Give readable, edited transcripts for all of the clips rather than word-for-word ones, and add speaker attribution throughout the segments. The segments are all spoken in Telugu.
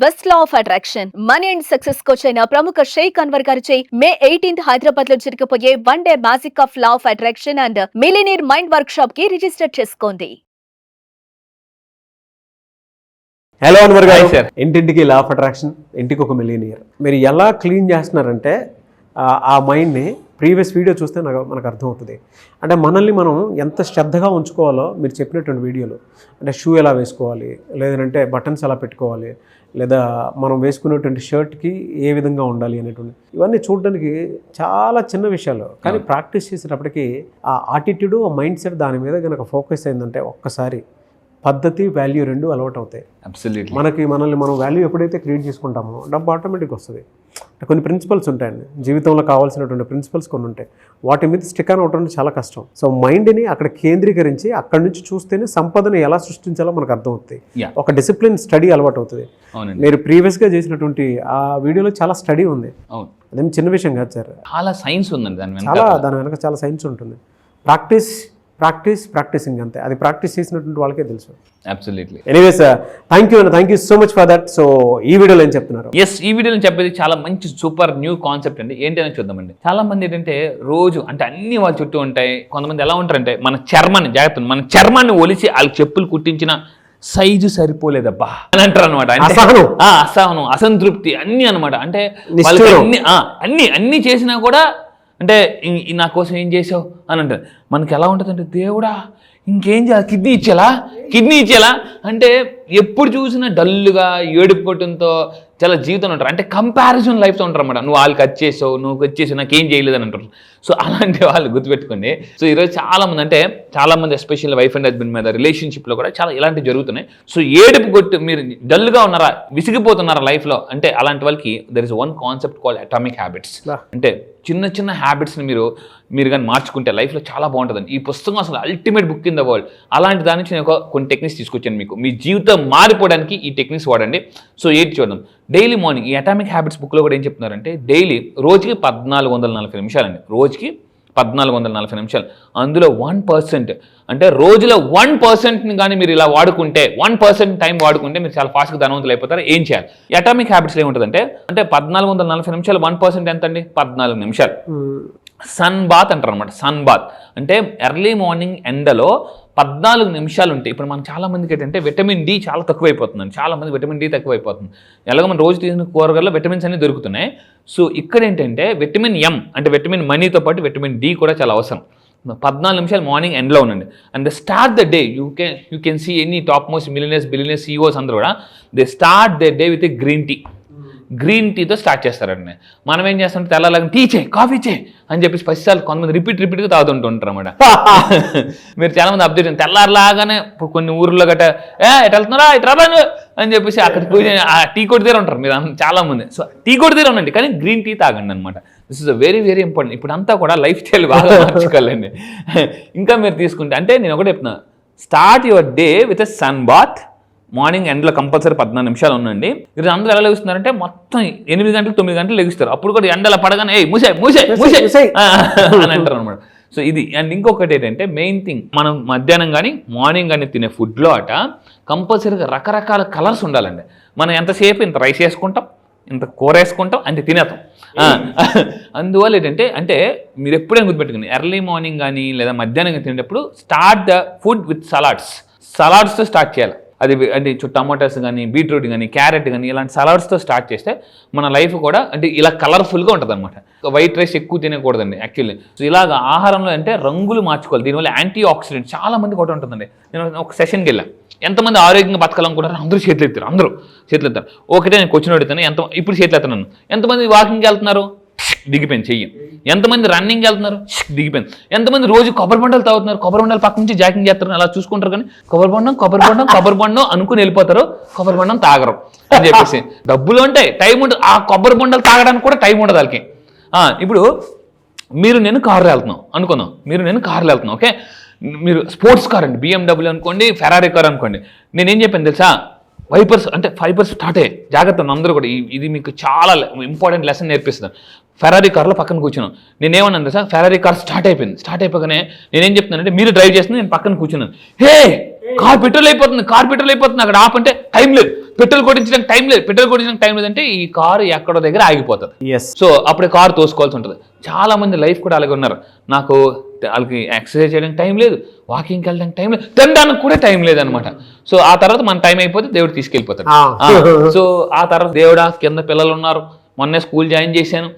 Speaker 1: Best law of attraction money and success coach అయిన ప్రముఖ షేక్ అన్వర్ గారిచే మే 18th హైదరాబాద్ లో జరగబోయే 1 day magic of law of attraction and millionaire mind work shop కి రిజిస్టర్ చేసుకోండి.
Speaker 2: హలో అన్వర్ గారు, ఇంటింటికి లా ఆఫ్ అట్రాక్షన్, ఇంటికి ఒక మిలియనియర్. మీరు ఎలా క్లీన్ చేస్తున్నారంటే ఆ మైండ్ని ప్రీవియస్ వీడియో చూస్తే మనకు అర్థమవుతుంది. అంటే మనల్ని మనం ఎంత శ్రద్ధగా ఉంచుకోవాలో మీరు చెప్పినటువంటి వీడియోలు, అంటే షూ ఎలా వేసుకోవాలి, లేదంటే బటన్స్ ఎలా పెట్టుకోవాలి, లేదా మనం వేసుకునేటువంటి షర్ట్కి ఏ విధంగా ఉండాలి అనేటువంటి ఇవన్నీ చూడడానికి చాలా చిన్న విషయాలు. కానీ ప్రాక్టీస్ చేసేటప్పటికి ఆ ఆటిట్యూడ్, ఆ మైండ్ సెట్ దాని మీద కనుక ఫోకస్ అయిందంటే ఒక్కసారి పద్ధతి, వాల్యూ రెండు అలవాటు అవుతాయి. మనల్ని మనం వాల్యూ ఎప్పుడైతే క్రియేట్ చేసుకుంటామో డబ్బు ఆటోమేటిక్గా వస్తుంది. కొన్ని ప్రిన్సిపల్స్ ఉంటాయండి జీవితంలో, కావాల్సినటువంటి ప్రిన్సిపల్స్ కొన్ని ఉంటాయి. వాటి మీద స్టిక్ అని అవడం చాలా కష్టం. సో మైండ్ని అక్కడ కేంద్రీకరించి అక్కడి నుంచి చూస్తేనే సంపదను ఎలా సృష్టించాలో మనకు అర్థమవుతుంది. ఒక డిసిప్లిన్ స్టడీ అలవాటు అవుతుంది. మీరు ప్రీవియస్గా చేసినటువంటి ఆ వీడియోలో చాలా స్టడీ ఉంది. అదేమి చిన్న విషయం కాదు సార్,
Speaker 3: చాలా సైన్స్ ఉందండి
Speaker 2: దాని వెనక చాలా సైన్స్ ఉంటుంది. ప్రాక్టీసింగ్ అంతే. అది ప్రాక్టీస్ చేసినటువంటి వాళ్ళకే తెలుసు.
Speaker 3: Absolutely.
Speaker 2: Anyways, thank you so much for that. So ఈ వీడియోలో ఏం చెప్తున్నారు?
Speaker 3: ఈ వీడియోలో చెప్పేది చాలా మంచి సూపర్ న్యూ కాన్సెప్ట్ అండి. ఏంటి అని చూద్దామండి. చాలా మంది ఏంటంటే రోజు అంటే అన్ని వాళ్ళ చుట్టూ ఉంటాయి. కొంతమంది ఎలా ఉంటారంటే మన చర్మాన్ని ఒలిచి వాళ్ళకి చెప్పులు కుట్టించిన సైజు సరిపోలేదబ్బా అని అంటారు అనమాట. అసహనం, అసంతృప్తి అన్ని అనమాట. అంటే అన్ని చేసినా కూడా అంటే నా కోసం ఏం చేసావు అని అంటారు. మనకి ఎలా ఉంటుందంటే, దేవుడా ఇంకేం చేయాలి, కిడ్నీ ఇచ్చేలా అంటే ఎప్పుడు చూసినా డల్లుగా ఏడుపుకోవటంతో చాలా జీవితం ఉంటారు. అంటే కంపారిజన్ లైఫ్తో ఉంటారు అనమాట. నువ్వు వాళ్ళకి వచ్చేసావు, నాకేం చేయలేదని అంటారు. సో అలాంటి వాళ్ళు గుర్తుపెట్టుకోండి. సో ఈరోజు చాలామంది ఎస్పెషల్లీ వైఫ్ అండ్ హస్బెండ్ మీద రిలేషన్షిప్లో కూడా చాలా ఇలాంటివి జరుగుతున్నాయి. సో ఏడుపు కొట్టు మీరు డల్గా ఉన్నారా, విసిగిపోతున్నారా లైఫ్లో అంటే అలాంటి వాళ్ళకి there is one concept called atomic habits. అంటే చిన్న హ్యాబిట్స్ని మీరు కానీ మార్చుకుంటే లైఫ్లో చాలా బాగుంటుందండి. ఈ పుస్తకం అసలు ultimate book in the world. అలాంటి దాని నుంచి నేను కొన్ని టెక్నిక్స్ తీసుకొచ్చాను మీకు. మీ జీవితం మారిపోవడానికి ఈ టెక్నిక్స్ వాడండి. సో ఏంటి చూద్దాం. డైలీ మార్నింగ్ ఈ అటామిక్ హ్యాబిట్స్ బుక్లో కూడా ఏం చెప్తున్నారంటే, రోజుకి 1440 నిమిషాలండి. రోజుకి 1440 నిమిషాలు. అందులో 1% అంటే రోజులో 1%ని కానీ మీరు ఇలా వాడుకుంటే, 1% టైం వాడుకుంటే మీరు చాలా ఫాస్ట్గా ధనవంతులు అయిపోతారు. ఏం చేయాలి? అటామిక్ హ్యాబిట్స్లో ఏముంటుందంటే, 1440 నిమిషాలు 1% ఎంత అండి? 14 నిమిషాలు. సన్ బాత్ అంటారు అనమాట. సన్ బాత్ అంటే ఎర్లీ మార్నింగ్ ఎండలో 14 నిమిషాలు ఉంటాయి. ఇప్పుడు మనం చాలా మందికి ఏంటంటే విటమిన్ డి చాలా తక్కువైపోతుందండి. చాలా మంది విటమిన్ డి తక్కువైపోతుంది. ఎలాగో మనం రోజు తీసిన కూరగాయల్లో విటమిన్స్ అన్ని దొరుకుతున్నాయి. సో ఇక్కడ ఏంటంటే విటమిన్ ఎం అంటే విటమిన్ మనీతో పాటు విటమిన్ డి కూడా చాలా అవసరం. 14 నిమిషాలు మార్నింగ్ ఎండ్లో ఉండండి. And start the day. You can see any top most billionaires CEOs అందరూ కూడా they start the day with green టీతో స్టార్ట్ చేస్తారండి. మనం ఏం చేస్తామంటే తెల్లలాగా టీ చేయి, కాఫీ చేయి అని చెప్పేసి 10 సార్లు కొంతమంది రిపీట్గా తాగుతుంటారు అన్నమాట. మీరు చాలా మంది అబ్జర్వ్ చేయండి. తెల్లారులాగానే ఇప్పుడు కొన్ని ఊర్లో గట్ట ఎటు వెళ్తున్నారా, ఇటు రాను అని చెప్పేసి అక్కడ కూర్చొని ఆ టీ కొట్టి దగ్గర ఉంటారు మీరు చాలా మంది. సో టీ కొట్టి దగ్గర ఉండండి, కానీ గ్రీన్ టీ తాగండి అనమాట. This is very very important. ఇప్పుడు అంతా కూడా లైఫ్ స్టైల్ బాగా మార్చుకోవాలండి. ఇంకా మీరు తీసుకుంటే అంటే నేను ఒకటి చెప్తున్నా, start your day with a sun bath. Morning ఎండలో కంపల్సరీ 14 నిమిషాలు ఉండండి. మీరు అందరూ ఎలా లెగుస్తున్నారంటే మొత్తం 8 గంటలు 9 గంటలు లెగుస్తారు. అప్పుడు కూడా ఎండలో పడగానే మూసే అని అంటారు అనమాట. సో ఇది. అండ్ ఇంకొకటి ఏంటంటే మెయిన్ థింగ్, మనం మధ్యాహ్నం కానీ మార్నింగ్ కానీ తినే ఫుడ్లో కంపల్సరీగా రకరకాల కలర్స్ ఉండాలండి. మనం ఎంతసేపు ఇంత రైస్ వేసుకుంటాం, ఇంత కూర వేసుకుంటాం, అంటే తినేస్తాం. అందువల్ల ఏంటంటే అంటే మీరు ఎప్పుడైనా గుర్తుపెట్టుకుని ఎర్లీ మార్నింగ్ కానీ లేదా మధ్యాహ్నం తినేటప్పుడు స్టార్ట్ ద ఫుడ్ విత్ సలాడ్స్తో స్టార్ట్ చేయాలి. అది అంటే టమాటోస్ కానీ, బీట్రూట్ కానీ, క్యారెట్ కానీ ఇలాంటి సలాడ్స్తో స్టార్ట్ చేస్తే మన లైఫ్ కూడా అంటే ఇలా కలర్ఫుల్గా ఉంటుంది అనమాట. వైట్ రైస్ ఎక్కువ తినకూడదండి యాక్చువల్లీ. సో ఇలాగ ఆహారంలో అంటే రంగులు మార్చుకోవాలి. దీనివల్ల యాంటీ ఆక్సిడెంట్ చాలా మంది కూడా ఉంటుందండి. నేను ఒక సెషన్కి వెళ్ళాను. ఎంతమంది ఆరోగ్యంగా బతకాలనుకుంటారు? అందరూ చేతులు ఎత్తారు. ఒకటే నేను క్వశ్చన్ అడుగుతాను, ఇప్పుడు చేతులు ఎత్తాను. ఎంతమంది వాకింగ్కి వెళ్తున్నారు? దిగిపోయింది చెయ్యి. ఎంతమంది రన్నింగ్ వెళ్తున్నారు? దిగిపోయింది. ఎంతమంది రోజు కొబ్బరి బొండాలు తాగుతున్నారు? కొబ్బరి బొండాలు పక్క నుంచి జాకింగ్ చేస్తారు, అలా చూసుకుంటారు. కానీ కొబ్బరి బొండం అనుకుని వెళ్ళిపోతారు, కొబ్బరి బొండం తాగరు అని చెప్పేసి. డబ్బులు ఉంటాయి, టైం ఉంటుంది. ఆ కొబ్బరి బొండాలు తాగడానికి కూడా టైం ఉండదు వాళ్ళకి. ఇప్పుడు నేను కారులో వెళ్తున్నాం అనుకుందాం. ఓకే, మీరు స్పోర్ట్స్ కార్ అండి, BMW అనుకోండి, ఫెరారీ కార్ అనుకోండి. నేనేం చెప్పాను తెలుసా? ఫైబర్స్ స్టార్ట్ అయ్యాయి. జాగ్రత్త అందరూ కూడా. ఇది మీకు చాలా ఇంపార్టెంట్ లెసన్ నేర్పిస్తుంది. ఫెరారీ కార్లో పక్కన కూర్చున్నాను. నేనేమన్నాను తెలుసా? ఫెరారీ కార్ స్టార్ట్ అయిపోగానే నేనేం చెప్తున్నానంటే, మీరు డ్రైవ్ చేస్తున్నా, నేను పక్కన కూర్చున్నాను. హే కార్ పెట్రోల్ అయిపోతుంది అక్కడ ఆపంటే టైం లేదు, పెట్రోల్ కొట్టించడానికి టైం లేదంటే ఈ కారు ఎక్కడో దగ్గర ఆగిపోతుంది. సో అప్పుడే కారు తోసుకోవాల్సి ఉంటుంది. చాలా మంది లైఫ్ కూడా అలాగే ఉన్నారు. నాకు వాళ్ళకి ఎక్సర్సైజ్ చేయడానికి టైం లేదు, వాకింగ్కి వెళ్ళడానికి టైం లేదు, తినడానికి కూడా టైం లేదనమాట. సో ఆ తర్వాత మన టైం అయిపోతే దేవుడు తీసుకెళ్ళిపోతాడు. సో ఆ తర్వాత దేవుడా కింద పిల్లలు ఉన్నారు, మొన్నే స్కూల్ జాయిన్ చేశాను,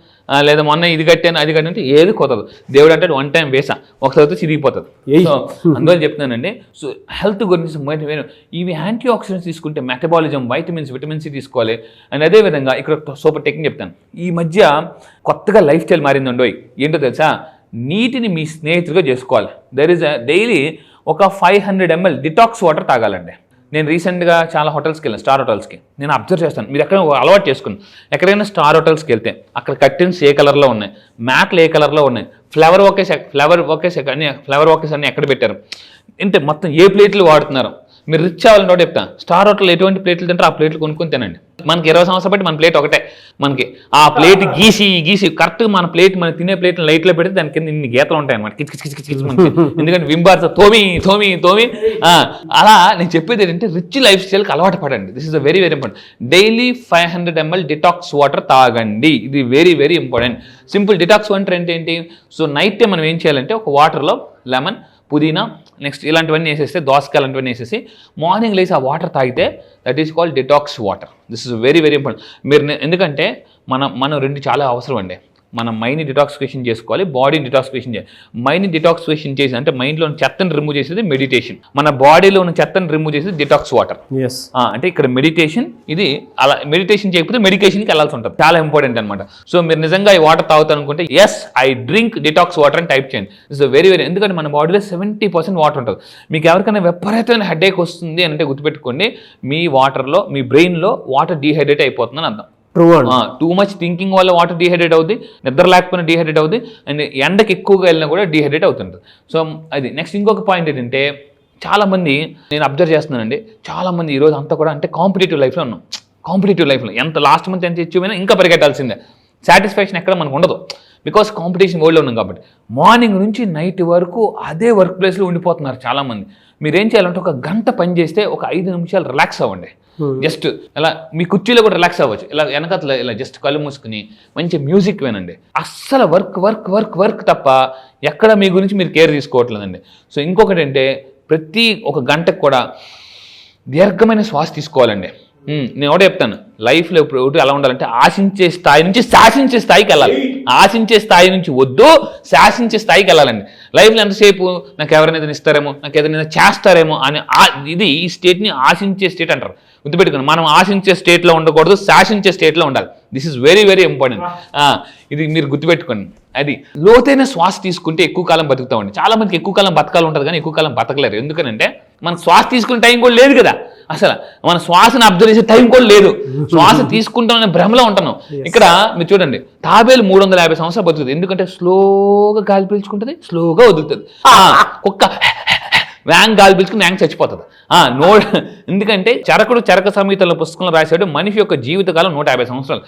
Speaker 3: లేదా మొన్న ఇది కట్టాను అది కట్టాను అంటే ఏది కొత్తదు. దేవుడు అంటే వన్ టైం వేసా, ఒకసారి చిరిగిపోతుంది. సో అందువల్ల చెప్తున్నానండి. సో హెల్త్ గురించి ఇవి యాంటీ ఆక్సిడెంట్స్ తీసుకుంటే మెటబాలిజం, విటమిన్ సి తీసుకోవాలి. అండ్ అదేవిధంగా ఇక్కడ సూపర్ టెక్నిక్ చెప్తాను. ఈ మధ్య కొత్తగా లైఫ్ స్టైల్ మారిందండి. ఏంటో తెలుసా, నీటిని మీ స్నేహితుడిగా చేసుకోవాలి. దర్ ఇస్ డైలీ ఒక 500 ml డిటాక్స్ వాటర్ తాగాలండి. నేను రీసెంట్గా చాలా హోటల్స్కి వెళ్ళాను, స్టార్ హోటల్స్కి. నేను అబ్జర్వ్ చేస్తాను, మీరు ఎక్కడ అలవాటు చేసుకుని ఎక్కడైనా స్టార్ హోటల్స్కి వెళ్తే అక్కడ కర్టెన్స్ ఏ కలర్లో ఉన్నాయి, మ్యాట్లు ఏ కలర్లో ఉన్నాయి, ఫ్లవర్ ఓకేస్ అన్ని ఎక్కడ పెట్టారు, అంటే మొత్తం ఏ ప్లేట్లు వాడుతున్నారు. మీరు రిచ్ అవ్వాలంటే ఒకటి చెప్తాను, స్టార్ హోటల్ ఎటువంటి ప్లేట్లు తింటారో ఆ ప్లేట్లు కొనుక్కొని తినండి. మనకి 20 సంవత్సరాలు బట్టి మన ప్లేట్ ఒకటే, మనకి ఆ ప్లేట్ గీసి కరెక్ట్గా మన ప్లేట్, మన తినే ప్లేట్ లైట్లో పెడితే దాని కింద ఇన్ని గీతలు ఉంటాయి అన్నమాట, కిచ్ మనకి. ఎందుకంటే వింబార్తో తోమి అలా నేను చెప్పేది ఏంటంటే రిచ్ లైఫ్ స్టైల్కి అలవాటు పడండి. This is a very important. Daily 500 ml detox water తాగండి. ఇది very important. Simple detox water అంటే ఏంటి? సో నైట్ టైం మనం ఏం చేయాలంటే ఒక వాటర్లో లెమన్, పుదీనా, నెక్స్ట్ ఇలాంటివన్నీ వేసేస్తే, దోసకాయలు లాంటివన్నీ వేసేసి మార్నింగ్ లేసి ఆ వాటర్ తాగితే that is called detox water. This is very important. మీరు ఎందుకంటే మనం రెండు చాలా అవసరం అండి. మనం మైండ్ని డిటాక్సిఫికేషన్ చేసుకోవాలి, బాడీని డిటాక్సిఫికేషన్ చేయాలి. మైండ్ని డిటాక్సిఫికేషన్ చేసి అంటే మైండ్లో చెత్తని రిమూవ్ చేసేది మెడిటేషన్, మన బాడీలో ఉన్న చెత్తని రిమూవ్ చేసేది డిటాక్స్ వాటర్. అంటే ఇక్కడ మెడిటేషన్, ఇది అలా మెడిటేషన్ చేయకపోతే మెడికేషన్కి వెళ్ళాల్సి ఉంటుంది. చాలా ఇంపార్టెంట్ అనమాట. సో మీరు నిజంగా ఈ వాటర్ తాగుతాను అనుకుంటే ఐ డ్రింక్ డిటాక్స్ వాటర్ అని టైప్ చేయండి. ఇట్స్ వెరీ ఎందుకంటే మన బాడీలో 70% వాటర్ ఉంటుంది. మీకు ఎవరికైనా విపరీతమైన హెడేక్ వస్తుంది అంటే గుర్తుపెట్టుకోండి, మీ వాటర్లో, మీ బ్రెయిన్లో వాటర్ డీహైడ్రేట్ అయిపోతుందని అర్థం. టూ మచ్ థింకింగ్ వల్ల వాటర్ డీహైడ్రేట్ అవుతుంది, నిద్ర లేకపోయినా డీహైడ్రేట్ అవుతుంది, అండ్ ఎండకి ఎక్కువగా వెళ్ళినా కూడా డీహైడ్రేట్ అవుతుంటుంది. సో అది నెక్స్ట్. ఇంకొక పాయింట్ ఏంటంటే, చాలామంది నేను అబ్జర్వ్ చేస్తున్నానండి, చాలామంది ఈరోజు అంతా కూడా అంటే కాంపిటేటివ్ లైఫ్లో ఉన్నాం. కాంపిటేటివ్ లైఫ్లో ఎంత లాస్ట్ మంత్ ఎంత ఇచ్చిపోయినా ఇంకా పరిగెట్టాల్సిందే. సాటిస్ఫాక్షన్ ఎక్కడ మనకు ఉండదు, బికాస్ కాంపిటీషన్ వరల్డ్లో ఉన్నాం కాబట్టి. మార్నింగ్ నుంచి నైట్ వరకు అదే వర్క్ ప్లేస్లో ఉండిపోతున్నారు చాలామంది. మీరేం చేయాలంటే ఒక గంట పని చేస్తే ఒక 5 నిమిషాలు రిలాక్స్ అవ్వండి. జస్ట్ ఇలా మీ కుర్చీలో కూడా రిలాక్స్ అవ్వచ్చు. ఇలా వెనకట్లా ఇలా జస్ట్ కళ్ళు మూసుకుని మంచి మ్యూజిక్ వినండి. అస్సలు వర్క్ తప్ప ఎక్కడ మీ గురించి మీరు కేర్ తీసుకోవట్లేదండి. సో ఇంకొకటి అంటే, ప్రతి ఒక గంటకు కూడా దీర్ఘమైన శ్వాస తీసుకోవాలండి. నేను ఒకటే చెప్తాను, లైఫ్లో ఇప్పుడు ఎలా ఉండాలంటే ఆశించే స్థాయి నుంచి శాసించే స్థాయికి వెళ్ళాలి. ఆశించే స్థాయి నుంచి వద్దు, శాసించే స్థాయికి వెళ్ళాలండి. లైఫ్లో ఎంతసేపు నాకు ఎవరైనా ఏదైనా ఇస్తారేమో, నాకు ఏదైనా చేస్తారేమో అని ఇది ఈ స్టేట్ని ఆశించే స్టేట్ అంటారు. గుర్తుపెట్టుకోండి, మనం ఆశించే స్టేట్లో ఉండకూడదు, శాసించే స్టేట్లో ఉండాలి. This is very important. ఇది మీరు గుర్తుపెట్టుకోండి. అది లోతైన శ్వాస తీసుకుంటే ఎక్కువ కాలం బతుకుతామండి. చాలా మందికి ఎక్కువ కాలం బతకాలి ఉంటుంది కానీ ఎక్కువ కాలం బతకలేరు. ఎందుకనంటే మనకు శ్వాస తీసుకునే టైం కూడా లేదు కదా. అసలు మన శ్వాసను అబ్జర్వ్ చేసే టైం కూడా లేదు. శ్వాస తీసుకుంటామనే భ్రమలో ఉంటున్నాం. ఇక్కడ మీరు చూడండి, తాబేలు 350 సంవత్సరాలు బతుకుతుంది. ఎందుకంటే స్లోగా గాలి పీల్చుకుంటుంది, స్లోగా వదులుతుంది. కుక్క వ్యాంగ్ గాలి పీల్చుకుని వ్యాంగ్ చచ్చిపోతుంది. ఎందుకంటే చరక సంహితల పుస్తకంలో రాశాడు, మనిషి యొక్క జీవితకాలం 150 సంవత్సరాలు.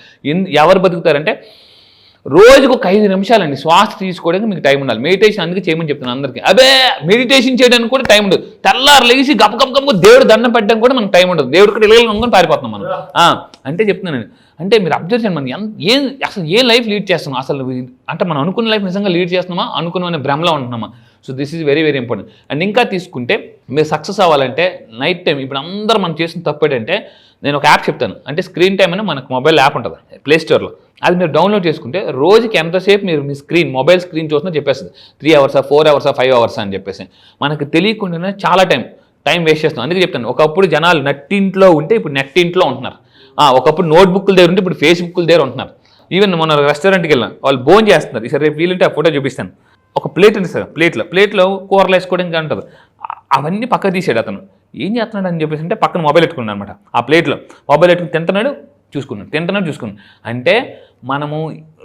Speaker 3: ఎవరు బతుకుతారంటే రోజుకు 5 నిమిషాలండి శ్వాస తీసుకోవడానికి మీకు టైం ఉండాలి. మెడిటేషన్ అందుకే చేయమని చెప్తున్నాను అందరికీ. మెడిటేషన్ చేయడానికి కూడా టైం ఉండదు. తెల్లారు లేచి గప్ప దేవుడు దండం పెట్టడానికి కూడా మనకు టైం ఉండదు. దేవుడు కూడా ఇళ్ళని పారిపోతున్నాం మనం. అంటే చెప్తున్నాను, అంటే మీరు అబ్జర్వ్ చేయండి, మనం అసలు ఏ లైఫ్ లీడ్ చేస్తున్నాం, అసలు అంటే మనం అనుకున్న లైఫ్ నిజంగా లీడ్ చేస్తున్నామా, అనుకున్న భ్రమలో ఉంటున్నామా. So this is very important. And ఇంకా తీసుకుంటే మీరు సక్సెస్ అవ్వాలంటే నైట్ టైం, ఇప్పుడు అందరూ మనం చేసిన తప్పు ఏంటంటే, నేను ఒక యాప్ చెప్తాను, అంటే స్క్రీన్ టైం అని మనకు మొబైల్ యాప్ ఉంటుంది ప్లే స్టోర్లో. అది మీరు డౌన్లోడ్ చేసుకుంటే రోజుకి ఎంతసేపు మీరు మీ మొబైల్ స్క్రీన్ చూసినా చెప్పేస్తుంది. 3 hours, 4 hours, 5 hours అని చెప్పేసి. మనకు తెలియకుండానే చాలా టైం వేస్ట్ చేస్తున్నాం. అందుకే చెప్తాను, ఒకప్పుడు జనాలు నట్టింట్లో ఉంటే ఇప్పుడు నెట్టింట్లో ఉంటున్నారు. ఒకప్పుడు నోట్బుక్ల దగ్గర ఉంటే ఇప్పుడు ఫేస్బుక్ల దగ్గర ఉంటున్నారు. ఈవెన్ మొన్న రెస్టారెంట్కి వెళ్ళాం, వాళ్ళు భోజనం చేస్తున్నారు. ఈసారి రేపు వీలుంటే ఆ ఫోటో చూపిస్తాను. ఒక ప్లేట్ ఉంది సార్, ప్లేట్లో కూరలు వేసుకోవడానికి ఉంటుంది. అవన్నీ పక్క తీసాడు అతను. ఏం చేస్తున్నాడు అని చెప్పేసి అంటే పక్కన మొబైల్ పెట్టుకున్నాడు అనమాట. ఆ ప్లేట్లో మొబైల్ పెట్టుకుని తింటున్నాడు చూసుకున్నాడు. అంటే మనము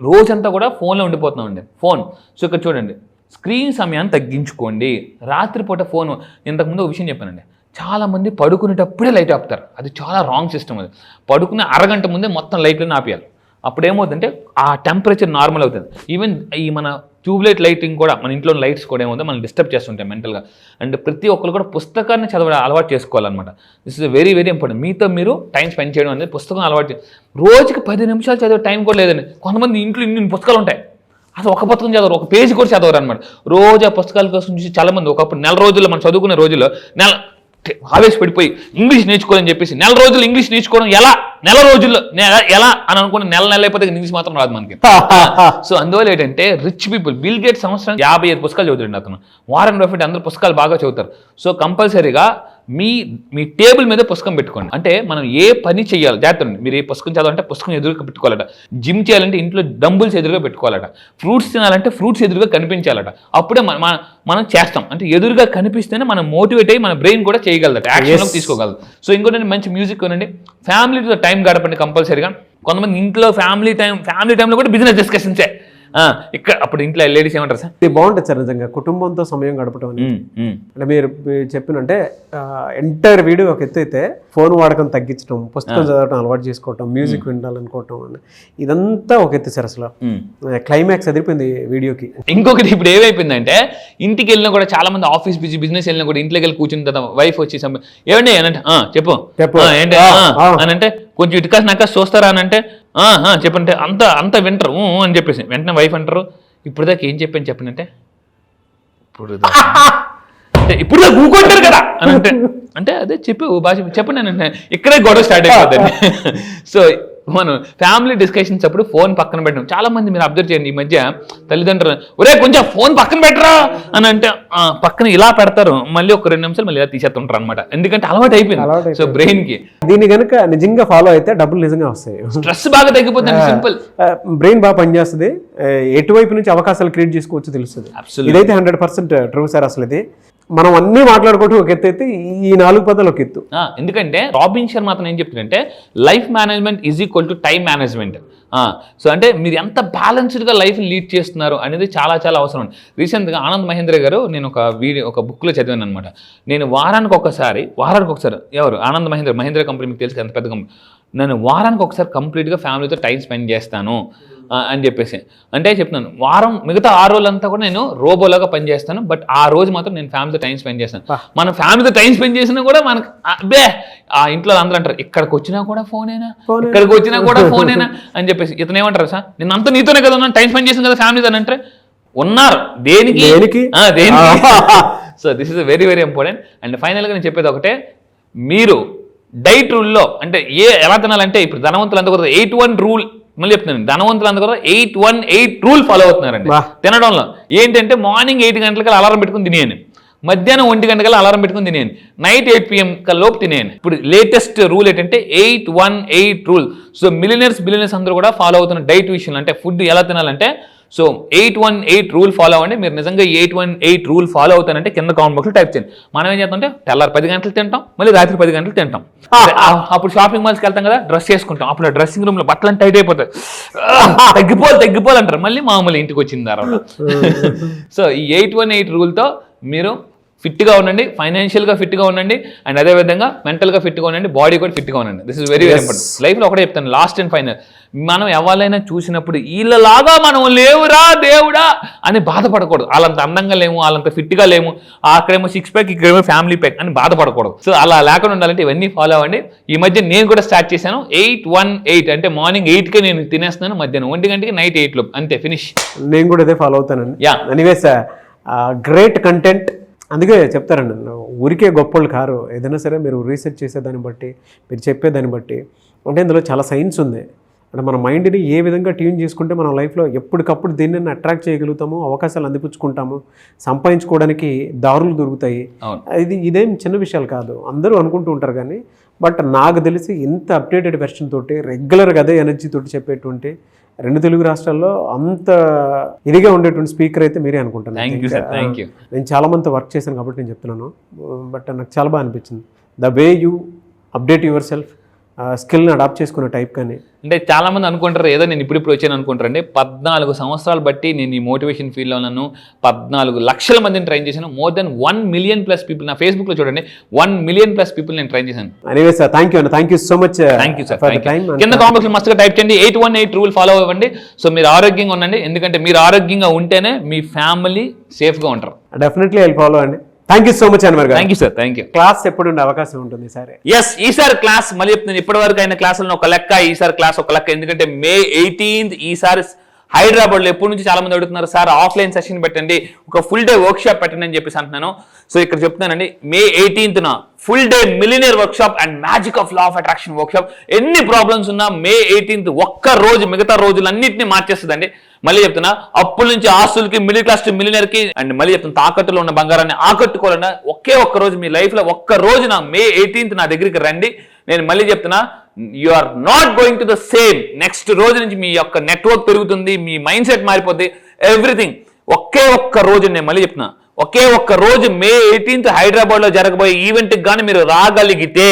Speaker 3: రోజంతా కూడా ఫోన్లో ఉండిపోతున్నామండి. ఫోన్. సో ఇక్కడ చూడండి, స్క్రీన్ సమయాన్ని తగ్గించుకోండి. రాత్రిపూట ఫోన్, ఇంతకుముందు ఒక విషయం చెప్పానండి, చాలామంది పడుకునేటప్పుడే లైట్ ఆపుతారు. అది చాలా రాంగ్ సిస్టమ్. అది పడుకునే అరగంట ముందే మొత్తం లైట్లను ఆపేయాలి. అప్పుడు ఏమవుతుందంటే ఆ టెంపరేచర్ నార్మల్ అవుతుంది. ఈవెన్ ఈ మన ట్యూబ్లైట్ లైటింగ్ కూడా, మన ఇంట్లో లైట్స్ కూడా ఏమవుతుందో మనం డిస్టర్బ్ చేస్తుంటాయి మెంటల్గా. అండ్ ప్రతి ఒక్కరు కూడా పుస్తకాన్ని చదవడం అలవాటు చేసుకోవాలన్నమాట. This is very very important. మీతో మీరు టైం స్పెండ్ చేయడం అనేది పుస్తకం అలవాటు రోజుకి 10 నిమిషాలు చదివే టైం కూడా లేదండి. కొంతమంది ఇంట్లో ఇన్ని పుస్తకాలు ఉంటాయి, అసలు ఒక పుస్తకం చదవరు, ఒక పేజీ కూడా చదవరు అనమాట. రోజు ఆ పుస్తకాల కోసం చూసి చాలా మంది ఒకప్పుడు నెల రోజుల్లో మనం చదువుకునే రోజుల్లో ఆవేశపడిపోయి ఇంగ్లీష్ నేర్చుకోవాలని చెప్పేసి నెల రోజులు ఇంగ్లీష్ నేర్చుకోవడం నెల రోజుల్లో ఎలా అని అనుకుని నెల అయిపోతే ఇంగ్లీష్ మాత్రం రాదు మనకి. సో అందువల్ల ఏంటంటే రిచ్ పీపుల్, బిల్ గేట్స్ సంవత్సరం 55 పుస్తకాలు చదువుతుండే అతను. వారెన్ బఫెట్ అందరూ పుస్తకాలు బాగా చదువుతారు. సో కంపల్సరీగా మీ టేబుల్ మీద పుస్తకం పెట్టుకోండి. అంటే మనం ఏ పని చేయాలి జాగ్రత్త, మీరు ఏ పుస్తకం చదవాలంటే పుస్తకం ఎదురుగా పెట్టుకోవాలట. జిమ్ చేయాలంటే ఇంట్లో డంబుల్స్ ఎదురుగా పెట్టుకోవాలట. ఫ్రూట్స్ తినాలంటే ఫ్రూట్స్ ఎదురుగా కనిపించాలట. అప్పుడే మనం చేస్తాం. అంటే ఎదురుగా కనిపిస్తేనే మనం మోటివేట్ అయ్యి మన బ్రెయిన్ కూడా చేయగలదట, యాక్షన్లోకి తీసుకోగలదు. సో ఇంకోటి మంచి మ్యూజిక్ కొనండి, ఫ్యామిలీతో టైం గడపండి కంపల్సరీగా. కొంతమంది ఇంట్లో ఫ్యామిలీ టైంలో కూడా బిజినెస్ డిస్కషన్సే. ఇక్కడ అప్పుడు ఇంట్లో లేడీస్ ఏమంటారు సార్,
Speaker 2: ఇది బాగుంటుంది సార్ నిజంగా కుటుంబంతో సమయం గడపడం అని. అంటే మీరు చెప్పినంటే ఎంటైర్ వీడియో ఒక ఎత్తు అయితే ఫోన్ వాడకం తగ్గించడం, పుస్తకం చదవడం అలవాటు చేసుకోవటం, మ్యూజిక్ వినాలనుకోవటం అని ఇదంతా ఒక ఎత్తు సార్. అసలు క్లైమాక్స్ అదిరిపోయింది వీడియోకి.
Speaker 3: ఇంకొకటి ఇప్పుడు ఏమైపోయిందంటే ఇంటికి వెళ్ళినా కూడా చాలా మంది ఆఫీస్ బిజినెస్ వెళ్ళినా కూడా ఇంట్లోకి వెళ్ళి కూర్చున్న తర్వాత వైఫ్ వచ్చి ఏమండి అనంటే చెప్పు ఏంటి అని అంటే కొంచెం ఇటుకాసి నాకాసి చూస్తారా అని అంటే చెప్పంటే అంత వింటారు అని చెప్పేసి వెంటనే వైఫ్ అంటారు ఇప్పుడు దాకా ఏం చెప్పంటే ఇప్పుడు దాకా ఊకుంటారు కదా అని అంటే అదే చెప్పండి అని ఇక్కడే గొడవ స్టార్ట్ అయిపోతుంది. సో మనం ఫ్యామిలీ డిస్కషన్స్ అప్పుడు ఫోన్ పక్కన పెట్టడం. చాలా మంది మీరు అబ్జర్వ్ చేయండి, ఈ మధ్య తల్లిదండ్రులు ఒరే కొంచెం ఫోన్ పక్కన పెట్టరా అని అంటే పక్కన ఇలా పెడతారు, మళ్ళీ ఒక 2 నిమిషాలు మళ్ళీ ఇలా తీసేస్తుంటారు అనమాట. ఎందుకంటే అలవాటు అయిపోయింది. సో బ్రెయిన్ కి
Speaker 2: దీన్ని కనుక నిజంగా ఫాలో అయితే డబ్బులు నిజంగా వస్తాయి,
Speaker 3: స్ట్రెస్ బాగా తగ్గిపోతుంది, సింపుల్.
Speaker 2: బ్రెయిన్ బాగా పనిచేస్తుంది, ఎటువైపు నుంచి అవకాశాలు క్రియేట్ చేసుకోవచ్చు తెలుస్తుంది. ఇదైతే 100% ట్రూ సార్. అసలు ఇది మనం అన్ని మాట్లాడుకుంటూ ఒక ఎత్తు అయితే ఈ 4 పదాలు ఒక ఎత్తు.
Speaker 3: ఎందుకంటే రాబిన్ శర్మ అతను ఏం చెప్తుందంటే life management is equal to time management. So అంటే మీరు ఎంత బ్యాలెన్స్డ్గా లైఫ్ లీడ్ చేస్తున్నారు అనేది చాలా చాలా అవసరం. రీసెంట్గా ఆనంద్ మహేంద్ర గారు, నేను ఒక బుక్లో చదివాను అనమాట. నేను వారానికి ఒకసారి ఎవరు ఆనంద్ మహేంద్ర కంపెనీ మీకు తెలుసు ఎంత పెద్ద కంపెనీ, నేను వారానికి ఒకసారి కంప్లీట్గా ఫ్యామిలీతో టైం స్పెండ్ చేస్తాను అని చెప్పేసి అంటే చెప్తున్నాను. మిగతా 6 రోజులంతా కూడా నేను రోబోలాగా పనిచేస్తాను, బట్ ఆ రోజు మాత్రం నేను ఫ్యామిలీతో టైం స్పెండ్ చేస్తాను. మనం ఫ్యామిలీతో టైం స్పెండ్ చేసినా కూడా మనకు ఆ ఇంట్లో అందరూ అంటారు ఇక్కడికి వచ్చినా కూడా ఫోనేనా అని చెప్పేసి. ఇతను ఏమంటారు సార్, నేను అంతా నీతోనే కదా ఉన్నాను, టైం స్పెండ్ చేసాను కదా ఫ్యామిలీతో అంటే ఉన్నారు దేనికి. So this is very very important. And ఫైనల్గా నేను చెప్పేది ఒకటే, మీరు డైట్ రూల్లో అంటే ఎలా తినాలంటే ఇప్పుడు ధనవంతులు అంతా కూడా 8-1 రూల్, మళ్ళీ చెప్తున్నాను, ధనవంతులు అంతా కూడా 8-1-8 రూల్ ఫాలో అవుతున్నారండి తినడంలో. ఏంటంటే మార్నింగ్ 8 గంటలకి అలారం పెట్టుకుని తినేయండి, మధ్యాహ్నం 1 గంటకల్లా అలారం పెట్టుకుని తినేయండి, నైట్ 8 PM లోపు తినేయండి. ఇప్పుడు లేటెస్ట్ రూల్ ఏంటంటే 8-1-8 రూల్. సో బిలియనర్స్ అందరూ కూడా ఫాలో అవుతున్న డైట్ విషయంలో, అంటే ఫుడ్ ఎలా తినాలంటే సో 8-1-8 రూల్ ఫాలో అవ్వండి. మీరు నిజంగా 8-1-8 రూల్ ఫాలో అవుతానంటే కింద కామెంట్ బాక్స్లో టైప్ చేయండి. మనం ఏం చేస్తామంటే తెల్లారి 10 గంటలు తింటాం, మళ్ళీ రాత్రి 10 గంటలు తింటాం. అప్పుడు షాపింగ్ మాల్స్కి వెళ్తాం కదా, డ్రెస్ చేసుకుంటాం, అప్పుడు డ్రెస్సింగ్ రూమ్లో బట్టలు టైట్ అయిపోతాయి, తగ్గిపోవాలి అంటారు, మళ్ళీ మామూలు ఇంటికి వచ్చిన తర్వాత. సో ఈ 8-1-8 రూల్తో మీరు ఫిట్గా ఉండండి, ఫైనాన్షియల్గా ఫిట్గా ఉండండి, అండ్ అదేవిధంగా మెంటల్గా ఫిట్గా ఉండండి, బాడీ కూడా ఫిట్గా ఉండండి. This is very very important. లైఫ్లో ఒకటే చెప్తాను, లాస్ట్ అండ్ ఫైనల్, మనం ఎవరైనా చూసినప్పుడు వీళ్ళలాగా మనం లేవురా దేవుడా అని బాధపడకూడదు. వాళ్ళంత అందంగా లేము, వాళ్ళంత ఫిట్గా లేము, అక్కడేమో 6 ప్యాక్ ఇక్కడేమో ఫ్యామిలీ ప్యాక్ అని బాధపడకూడదు. సో అలా లేకుండా ఉండాలంటే ఇవన్నీ ఫాలో అవ్వండి. ఈ మధ్య నేను కూడా స్టార్ట్ చేశాను 8-1-8, అంటే మార్నింగ్ 8కే నేను తినేస్తున్నాను, మధ్యాహ్నం 1 గంటకి నైట్ 8 లోపు, అంతే ఫినిష్.
Speaker 2: నేను కూడా ఇదే ఫాలో అవుతానండి. Anyways great content. అందుకే చెప్తారండి, ఊరికే గొప్పలు కారు. ఏదైనా సరే మీరు రీసెర్చ్ చేసేదాన్ని బట్టి, మీరు చెప్పేదాన్ని బట్టి, అంటే ఇందులో చాలా సైన్స్ ఉంది. అంటే మన మైండ్ని ఏ విధంగా ట్యూన్ చేసుకుంటే మనం లైఫ్లో ఎప్పటికప్పుడు దీన్ని అట్రాక్ట్ చేయగలుగుతాము, అవకాశాలు అందిపుచ్చుకుంటాము, సంపాదించుకోవడానికి దారులు దొరుకుతాయి. ఇదేం చిన్న విషయాలు కాదు, అందరూ అనుకుంటూ ఉంటారు. కానీ బట్ నాకు తెలిసి ఇంత అప్డేటెడ్ వెర్షన్ తోటి రెగ్యులర్గా అదే ఎనర్జీ తోటి చెప్పేటువంటి 2 తెలుగు రాష్ట్రాల్లో అంత ఇదిగా ఉండేటువంటి స్పీకర్ అయితే మీరే అనుకుంటాను. నేను చాలా మందితో వర్క్ చేశాను కాబట్టి నేను చెప్తున్నాను. బట్ నాకు చాలా బాగా అనిపించింది the way you update yourself, స్కిల్ని అడాప్ట్ చేసుకునే టైప్ కానీ.
Speaker 3: అంటే చాలా మంది అనుకుంటారు ఏదో నేను ఇప్పుడు వచ్చాను అనుకుంటారండి. 14 సంవత్సరాలు బట్టి నేను ఈ మోటివేషన్ ఫీల్డ్లో ఉన్నాను. 14 లక్షల మందిని ట్రైన్ చేశాను. More than 1 million plus people నా ఫేస్బుక్లో చూడండి 1 మిలియన్ ప్లస్ పీపుల్ నేను ట్రైన్ చేశాను.
Speaker 2: ఎనీవే సార్, థ్యాంక్ యూ అండి, thank you so much
Speaker 3: for the time. కింద కామెంట్స్ మస్తుగా టైప్ చేయండి 818 రూల్ ఫాలో అవ్వండి. సో మీరు ఆరోగ్యంగా ఉండండి, ఎందుకంటే మీరు ఆరోగ్యంగా ఉంటేనే మీ ఫ్యామిలీ సేఫ్గా ఉంటారు.
Speaker 2: డెఫినెట్లీ ఐ ఫాలో అండి. Thank you so much Anwar garu.
Speaker 3: Thank you sir, thank you.
Speaker 2: Class ఎప్పుడు ఉండే అవకాశం ఉంటుంది సార్?
Speaker 3: ఎస్, ఈసారి క్లాస్ మళ్ళీ చెప్తున్నాను, ఇప్పటి వరకు అయిన క్లాసులను ఒక లెక్క, ఈసారి క్లాస్ ఒక లెక్క. ఎందుకంటే May 18th ఈసారి హైదరాబాద్లో ఎప్పటి నుంచి చాలా మంది అడుగుతున్నారు సార్ ఆఫ్లైన్ సెషన్ పెట్టండి, ఒక ఫుల్ డే వర్క్ షాప్ పెట్టండి అని చెప్పేసి అంటున్నాను. సో ఇక్కడ చెప్తున్నానండి, May 18th full day millionaire work shop and magic of law of attraction work shop. ఎన్ని ప్రాబ్లమ్స్ ఉన్నా May 18th ఒక్క రోజు మిగతా రోజులన్నింటినీ మార్చేస్తుందండి. మళ్ళీ చెప్తున్నా, అప్పుల నుంచి ఆస్తులకి, మిడిల్ క్లాస్ టు మిలినియర్ కి, అండ్ మళ్ళీ చెప్తున్నా తాకట్టులో ఉన్న బంగారాన్ని ఆకట్టుకోవాలన్నా ఒకే ఒక్క రోజు మీ లైఫ్ లో ఒక్క రోజున May 18th నా దగ్గరికి రండి. నేను మళ్ళీ చెప్తున్నా, you are not going to the same. Next రోజు నుంచి మీ యొక్క నెట్వర్క్ పెరుగుతుంది, మీ మైండ్ సెట్ మారిపోద్ది, ఎవ్రీథింగ్. ఒకే ఒక్క రోజు, నేను మళ్ళీ చెప్తున్నా, ఒకే ఒక్క రోజు May 18th హైదరాబాద్ లో జరగబోయే ఈవెంట్కి కానీ మీరు రాగలిగితే,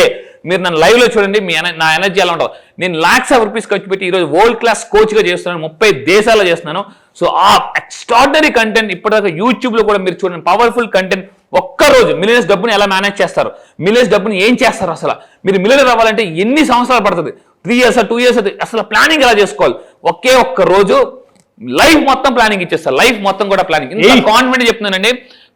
Speaker 3: మీరు నన్ను లైవ్ లో చూడండి, నా ఎనర్జీ ఎలా ఉంటుంది. నేను lakhs of rupees ఖర్చు పెట్టి ఈరోజు వరల్డ్ క్లాస్ కోచ్గా చేస్తున్నాను, 30 దేశాల్లో చేస్తున్నాను. సో ఆ ఎక్స్ట్రాడినరీ కంటెంట్ ఇప్పటిదాకా యూట్యూబ్ లో కూడా మీరు చూడండి, పవర్ఫుల్ కంటెంట్. ఒక్కరోజు మిలియన్స్ డబ్బుని ఎలా మేనేజ్ చేస్తారు, మిలియన్స్ డబ్బుని ఏం చేస్తారు, అసలు మీరు మిలియనర్ అవ్వాలంటే ఎన్ని సంవత్సరాలు పడుతుంది, 3 years 2 years, అసలు ప్లానింగ్ ఎలా చేసుకోవాలి. ఒకే ఒక్క రోజు లైఫ్ మొత్తం ప్లానింగ్ ఇచ్చేస్తారు, లైఫ్ మొత్తం కూడా ప్లానింగ్. ఇంత కాన్ఫిడెంట్ చెప్తున్నానండి,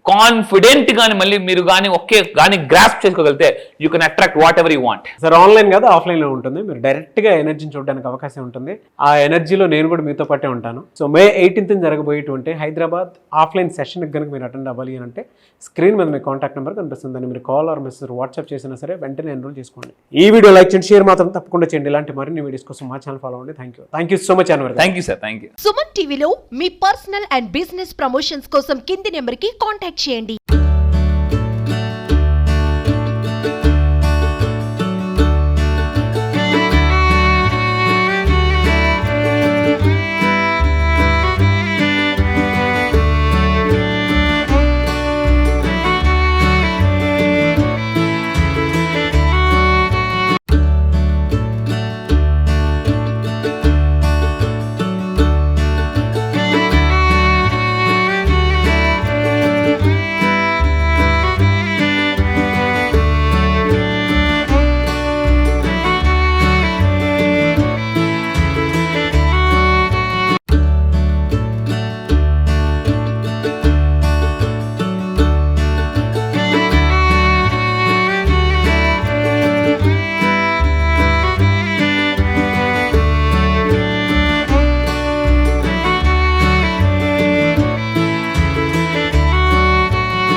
Speaker 3: కాన్ఫిడెంట్ గాని మళ్ళీ మీరు కానీ ఒకే కానీ గ్రాస్ప్ చేసుకోగలిగితే you can attract what ever you want.
Speaker 2: Sir online కాదు ఆఫ్లైన్ లో ఉంటుంది, మీరు డైరెక్ట్ గా ఎనర్జీని చూడడానికి అవకాశం ఉంటుంది. ఆ ఎనర్జీలో నేను కూడా మీతో పాటే ఉంటాను. సో May 18th జరగబోయేటువంటి హైదరాబాద్ ఆఫ్లైన్ సెషన్ కనుక మీరు అటెండ్ అవ్వాలి అని అంటే స్క్రీన్ మీద మీ కాంటాక్ట్ నెంబర్ కనిపిస్తుంది, మీరు కాల్ ఆర్ మెసేజ్ వాట్సాప్ చేసినా సరే వెంటనే ఎన్రోల్ చేసుకోండి. ఈ వీడియో లైక్ చేయండి, షేర్ మాత్రం తప్పకుండా చేయండి. ఇలాంటి మరిన్ని వీడియోస్ కోసం మా ఛానల్ ఫాలో అవ్వండి. Thank you so much Anwar.
Speaker 3: Thank you sir, thank you.
Speaker 4: Suman టీవీలో మీ పర్సనల్ అండ్ బిజినెస్ ప్రమోషన్స్ కోసం కింది నెంబర్కి కాంటాక్ట్ చేయండి.